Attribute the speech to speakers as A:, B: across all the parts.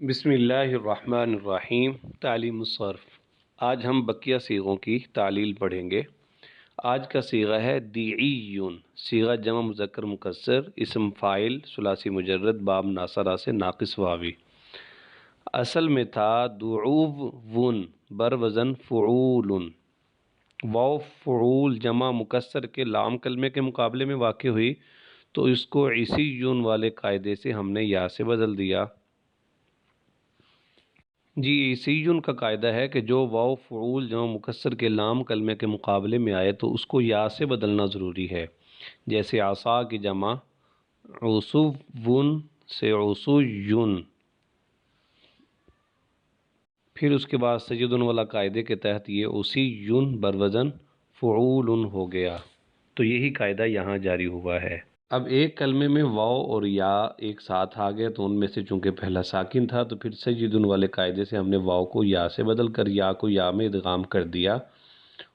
A: بسم اللہ الرحمن الرحیم۔ تعلیم الصرف۔ آج ہم بقیہ صیغوں کی تعلیل پڑھیں گے۔ آج کا صیغہ ہے دیعیون، صیغہ جمع مذکر مکسر، اسم فاعل ثلاثی مجرد باب ناصرہ سے ناقص واوی۔ اصل میں تھا دعوون بر وزن فعول، واو فعول جمع مکسر کے لام کلمے کے مقابلے میں واقع ہوئی تو اس کو عیسیون والے قاعدے سے ہم نے یا سے بدل دیا۔ جی عیسیون کا قاعدہ ہے کہ جو واو فعول جمع مکسر کے لام کلمے کے مقابلے میں آئے تو اس کو یا سے بدلنا ضروری ہے، جیسے عصا کی جمع عصوون سے عصویون۔ پھر اس کے بعد سیدن والا قاعدے کے تحت یہ عصیون بروزن فعول ہو گیا، تو یہی قاعدہ یہاں جاری ہوا ہے۔ اب ایک کلمے میں واو اور یا ایک ساتھ آ گئے تو ان میں سے چونکہ پہلا ساکن تھا تو پھر سیدن والے قاعدے سے ہم نے واو کو یا سے بدل کر یا کو یا میں ادغام کر دیا،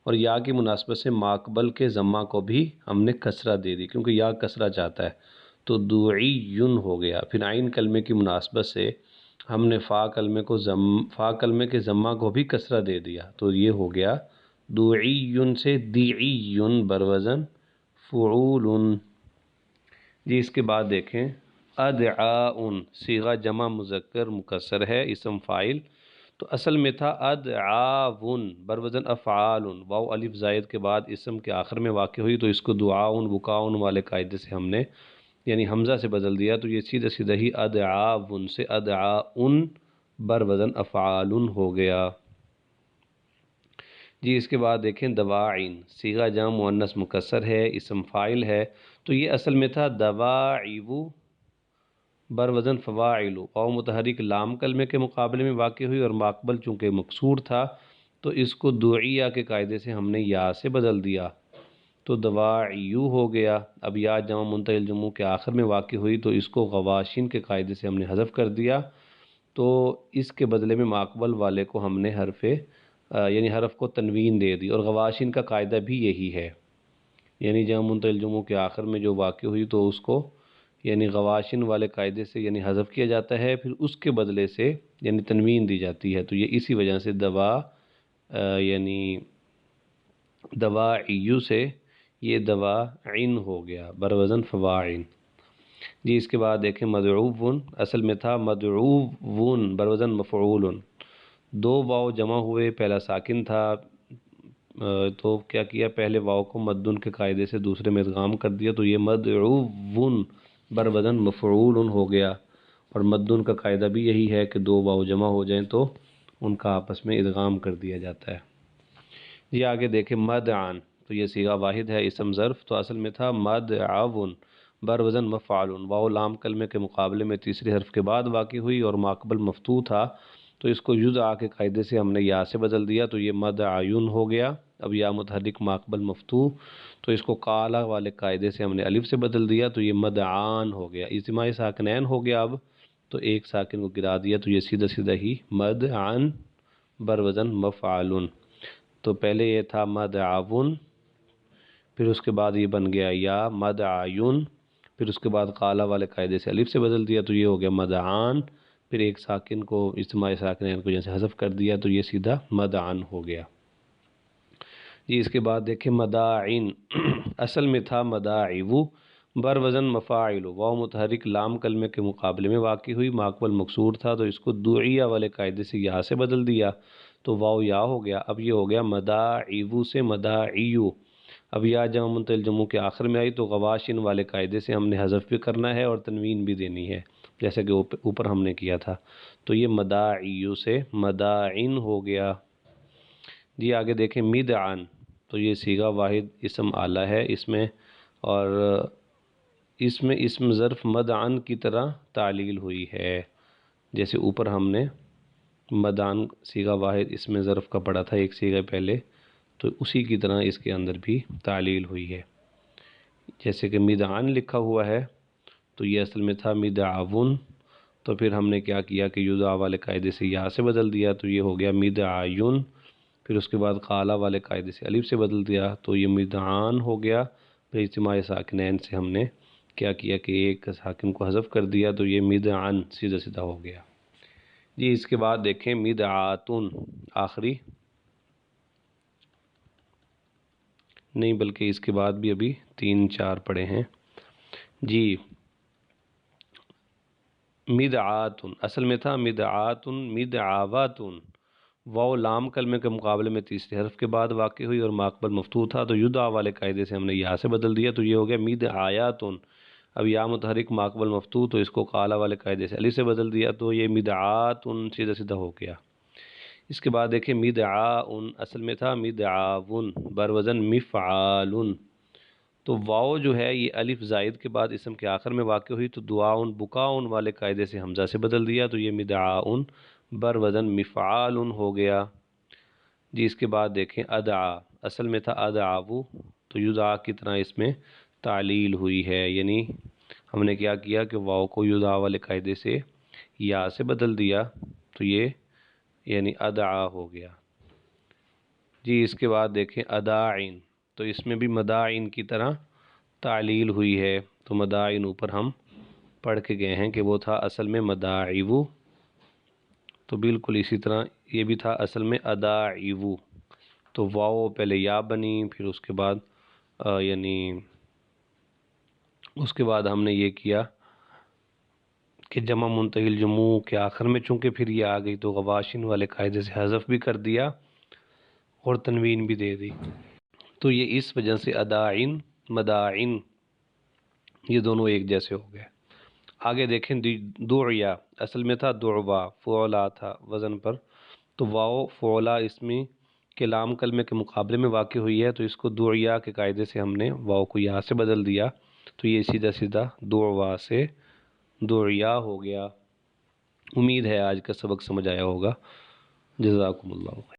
A: اور یا کی مناسبت سے ماقبل کے ضمہ کو بھی ہم نے کسرہ دے دی کیونکہ یا کسرہ چاہتا ہے، تو دعیون ہو گیا۔ پھر عین کلمے کی مناسبت سے ہم نے فا کلمے کے ضمہ کو بھی کسرہ دے دیا، تو یہ ہو گیا دعیون سے دیعیون بروزن فعول۔ جی اس کے بعد دیکھیں ادعاؤن، صیغہ جمع مذکر مکسر ہے، اسم فاعل، تو اصل میں تھا ادعاون بروزن افعال، واو الف زائد کے بعد اسم کے آخر میں واقع ہوئی تو اس کو دعاؤن بکاؤن والے قاعدے سے ہم نے یعنی حمزہ سے بدل دیا، تو یہ سیدھا سیدھا ہی ادعاون سے ادعاؤن بروزن افعال ہو گیا۔ جی اس کے بعد دیکھیں دواعین، صیغہ جمع مؤنث مکسر ہے، اسم فاعل ہے، تو یہ اصل میں تھا دواعیو بر وزن فواعل، واو متحرک لام کلمے کے مقابلے میں واقع ہوئی اور ماقبل چونکہ مکسور تھا تو اس کو دعیہ کے قاعدے سے ہم نے یا سے بدل دیا، تو دواعیو ہو گیا۔ اب یا جمع منتہی الجموع کے آخر میں واقع ہوئی تو اس کو غواشین کے قاعدے سے ہم نے حذف کر دیا، تو اس کے بدلے میں ماقبل والے کو ہم نے حرف کو تنوین دے دی، اور غواشین کا قاعدہ بھی یہی ہے، یعنی جمع منتہی الجموع کے آخر میں جو واقع ہوئی تو اس کو یعنی غواشن والے قاعدے سے یعنی حذف کیا جاتا ہے، پھر اس کے بدلے سے یعنی تنوین دی جاتی ہے، تو یہ اسی وجہ سے یعنی دواعیو سے یہ دواعین ہو گیا بروزن فواعین۔ جی اس کے بعد دیکھیں مدعوون، اصل میں تھا مدعوون بروزن مفعول، دو واو جمع ہوئے، پہلا ساکن تھا تو کیا کیا، پہلے واو کو مدن کے قاعدے سے دوسرے میں ادغام کر دیا، تو یہ مدعوون بروزن مفعول ہو گیا، اور مدن کا قاعدہ بھی یہی ہے کہ دو واو جمع ہو جائیں تو ان کا آپس میں ادغام کر دیا جاتا ہے۔ یہ آگے دیکھیں مدعان، تو یہ صیغہ واحد ہے، اسم ظرف، تو اصل میں تھا مدعون بروزن مفعول، واو لام کلمے کے مقابلے میں تیسرے حرف کے بعد واقع ہوئی اور ماقبل مفتوح تھا تو اس کو یدعا کے قاعدے سے ہم نے یا سے بدل دیا، تو یہ مدعیون ہو گیا۔ اب یا متحرک ماقبل مفتوح تو اس کو قالا والے قاعدے سے ہم نے الف سے بدل دیا، تو یہ مدعان ہو گیا، اجتماعی ساکنین ہو گیا، اب تو ایک ساکن کو گرا دیا، تو یہ سیدھا سیدھا ہی مدعن بروزن مفعول، تو پہلے یہ تھا مدعون، پھر اس کے بعد یہ بن گیا یا مدعیون، پھر اس کے بعد قالا والے قاعدے سے الف سے بدل دیا تو یہ ہو گیا مدعان، پھر ایک ساکن کو اجتماعی ساکنین کو جیسے حذف کر دیا تو یہ سیدھا مدعن ہو گیا۔ جی اس کے بعد دیکھیں مداعین، اصل میں تھا مداعیو بر وزن مفاعل، واو متحرک لام کلمے کے مقابلے میں واقع ہوئی، ماقبل مکسور تھا تو اس کو دعیہ والے قاعدے سے یا سے بدل دیا تو واو یا ہو گیا، اب یہ ہو گیا مداعیو سے مداعیو۔ اب یا جمع منتہی الجموع کے آخر میں آئی تو غواشن والے قاعدے سے ہم نے حذف بھی کرنا ہے اور تنوین بھی دینی ہے جیسے کہ اوپر ہم نے کیا تھا، تو یہ مداعیو سے مداعین ہو گیا۔ جی آگے دیکھیں مدعان، تو یہ صیغہ واحد اسم آلہ ہے اور اس میں اسم ظرف مدعن کی طرح تعلیل ہوئی ہے، جیسے اوپر ہم نے مدعن صیغہ واحد اسم ظرف کا پڑھا تھا ایک صیغہ پہلے، تو اسی کی طرح اس کے اندر بھی تعلیل ہوئی ہے، جیسے کہ مدعان لکھا ہوا ہے تو یہ اصل میں تھا مدعون، تو پھر ہم نے کیا کیا کہ یدعا والے قاعدے سے یا سے بدل دیا تو یہ ہو گیا مدعیون، پھر اس کے بعد قالا والے قاعدے سے الف سے بدل دیا تو یہ مدعان ہو گیا، پھر اجتماعی ساکنین سے ہم نے کیا کیا کہ ایک ساکن کو حذف کر دیا تو یہ مدعن سیدھا سیدھا ہو گیا۔ جی اس کے بعد دیکھیں مدعاتن، آخری نہیں بلکہ اس کے بعد بھی ابھی 3 4 پڑے ہیں جی۔ مدعاتن اصل میں تھا مدعاتن مدعواتن، واو لام کلمے کے مقابلے میں تیسرے حرف کے بعد واقع ہوئی اور ماقبل مفتوح تھا تو یدعا والے قاعدے سے ہم نے یا سے بدل دیا تو یہ ہو گیا مدعایاتن۔ اب یا متحرک ماقبل مفتوح تو اس کو قالا والے قاعدے سے علی سے بدل دیا تو یہ مدعاتن سیدھا سیدھا ہو گیا۔ اس کے بعد دیکھیں مدعاؤن اصل میں تھا مدعاون بروزن مفعالن، تو واو جو ہے یہ الف زائد کے بعد اسم کے آخر میں واقع ہوئی تو دعاؤن بکاؤن والے قاعدے سے حمزہ سے بدل دیا تو یہ مدعاؤن بروزن مفعالن ہو گیا جی۔ اس کے بعد دیکھیں ادعا اصل میں تھا ادعاو تو یدعا کی طرح اس میں تعلیل ہوئی ہے، یعنی ہم نے کیا کیا کہ واو کو یدعا والے قاعدے سے یا سے بدل دیا تو یہ یعنی ادعا ہو گیا جی۔ اس کے بعد دیکھیں اداعین تو اس میں بھی مداعین کی طرح تعلیل ہوئی ہے تو مداعین اوپر ہم پڑھ کے گئے ہیں کہ وہ تھا اصل میں مداعیو، تو بالکل اسی طرح یہ بھی تھا اصل میں اداعیو، تو واو پہلے یا بنی پھر اس کے بعد یعنی اس کے بعد ہم نے یہ کیا کہ جمع منتہی الجموع کے آخر میں چونکہ پھر یہ آ گئی تو غواشن والے قاعدے سے حذف بھی کر دیا اور تنوین بھی دے دی، تو یہ اس وجہ سے اداعین مداعین یہ دونوں ایک جیسے ہو گئے۔ آگے دیکھیں دعیا اصل میں تھا دعوا فعلا تھا وزن پر، تو واو فعلا اسمی کے لام کلمے کے مقابلے میں واقع ہوئی ہے تو اس کو دعیا کے قاعدے سے ہم نے واو کو یا سے بدل دیا تو یہ سیدھا سیدھا دعوا سے دعیا ہو گیا۔ امید ہے آج کا سبق سمجھ آیا ہوگا۔ جزاکم اللہ خیر۔